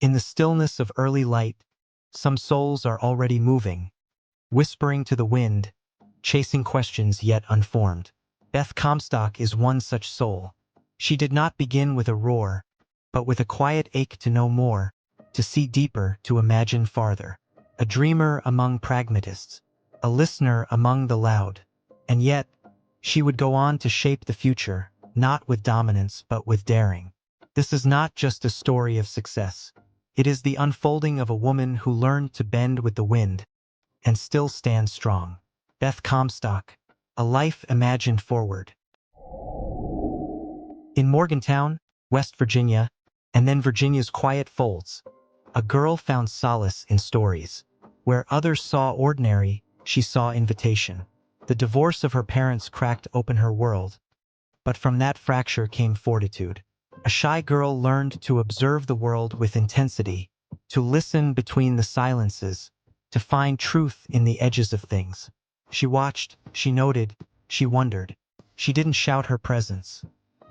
In the stillness of early light, some souls are already moving, whispering to the wind, chasing questions yet unformed. Beth Comstock is one such soul. She did not begin with a roar, but with a quiet ache to know more, to see deeper, to imagine farther. A dreamer among pragmatists, a listener among the loud. And yet, she would go on to shape the future, not with dominance but with daring. This is not just a story of success. It is the unfolding of a woman who learned to bend with the wind and still stand strong. Beth Comstock, a life imagined forward. In Morgantown, West Virginia, and then Virginia's quiet folds, a girl found solace in stories. Where others saw ordinary, she saw invitation. The divorce of her parents cracked open her world, but from that fracture came fortitude. A shy girl learned to observe the world with intensity, to listen between the silences, to find truth in the edges of things. She watched, she noted, she wondered. She didn't shout her presence.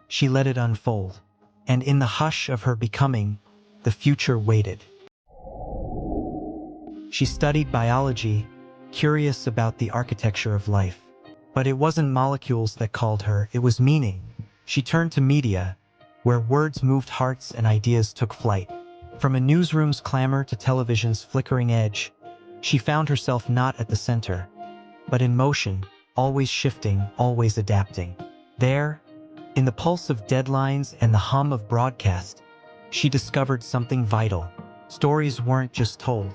She let it unfold. And in the hush of her becoming, the future waited. She studied biology, curious about the architecture of life. But it wasn't molecules that called her, it was meaning. She turned to media, where words moved hearts and ideas took flight. From a newsroom's clamor to television's flickering edge, she found herself not at the center, but in motion, always shifting, always adapting. There, in the pulse of deadlines and the hum of broadcast, she discovered something vital. Stories weren't just told,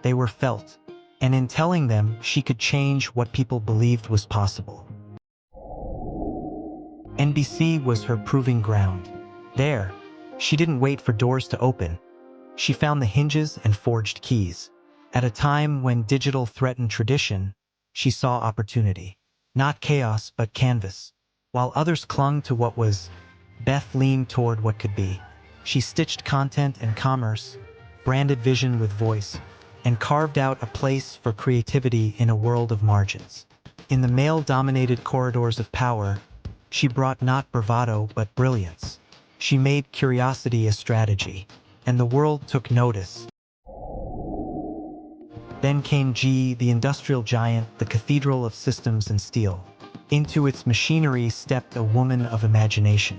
they were felt. And in telling them, she could change what people believed was possible. NBC was her proving ground. There, she didn't wait for doors to open. She found the hinges and forged keys. At a time when digital threatened tradition, she saw opportunity. Not chaos, but canvas. While others clung to what was, Beth leaned toward what could be. She stitched content and commerce, branded vision with voice, and carved out a place for creativity in a world of margins. In the male-dominated corridors of power, she brought not bravado but brilliance. She made curiosity a strategy, and the world took notice. Then came G, the industrial giant, the cathedral of systems and steel. Into its machinery stepped a woman of imagination.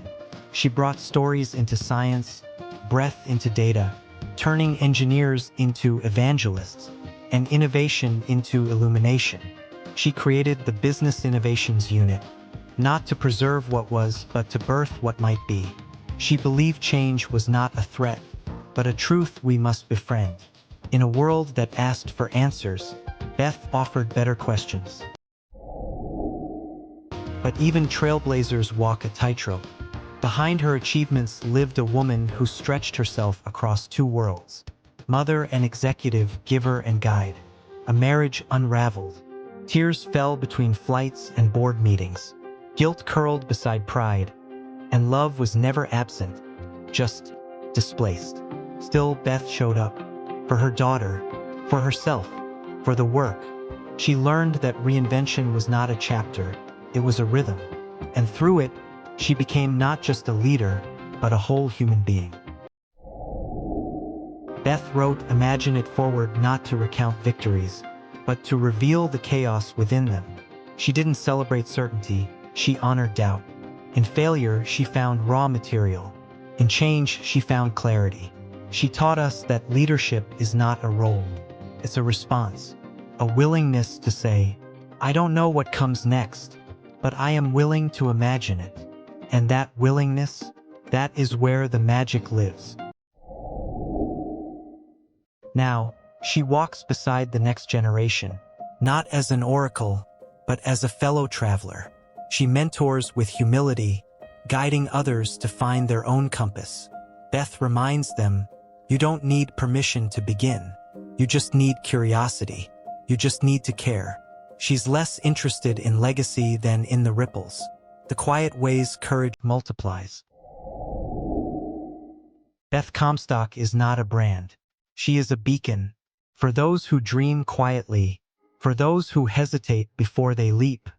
She brought stories into science, breath into data, turning engineers into evangelists, and innovation into illumination. She created the Business Innovations Unit, not to preserve what was, but to birth what might be. She believed change was not a threat, but a truth we must befriend. In a world that asked for answers, Beth offered better questions. But even trailblazers walk a tightrope. Behind her achievements lived a woman who stretched herself across two worlds. Mother and executive, giver and guide. A marriage unraveled. Tears fell between flights and board meetings. Guilt curled beside pride. And love was never absent, just displaced. Still, Beth showed up. For her daughter, for herself, for the work. She learned that reinvention was not a chapter, it was a rhythm. And through it, she became not just a leader, but a whole human being. Beth wrote Imagine It Forward not to recount victories, but to reveal the chaos within them. She didn't celebrate certainty, she honored doubt. In failure, she found raw material. In change, she found clarity. She taught us that leadership is not a role, it's a response. A willingness to say, I don't know what comes next, but I am willing to imagine it. And that willingness, that is where the magic lives. Now, she walks beside the next generation, not as an oracle, but as a fellow traveler. She mentors with humility, guiding others to find their own compass. Beth reminds them, you don't need permission to begin. You just need curiosity. You just need to care. She's less interested in legacy than in the ripples. The quiet ways courage multiplies. Beth Comstock is not a brand. She is a beacon. For those who dream quietly, for those who hesitate before they leap,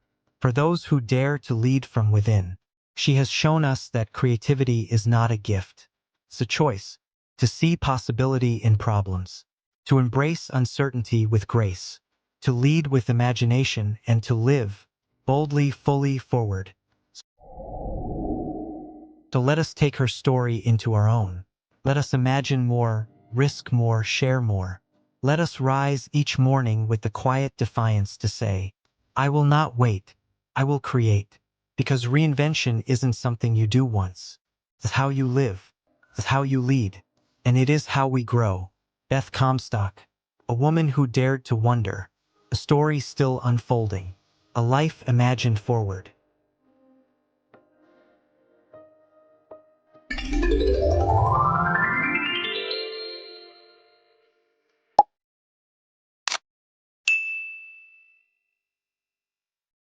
for those who dare to lead from within. She has shown us that creativity is not a gift. It's a choice. to see possibility in problems, to embrace uncertainty with grace, to lead with imagination, and to live boldly, fully forward. So let us take her story into our own. Let us imagine more, risk more, share more. Let us rise each morning with the quiet defiance to say, I will not wait, I will create. Because reinvention isn't something you do once. It's how you live, it's how you lead, and it is how we grow. Beth Comstock, a woman who dared to wonder, a story still unfolding, a life imagined forward.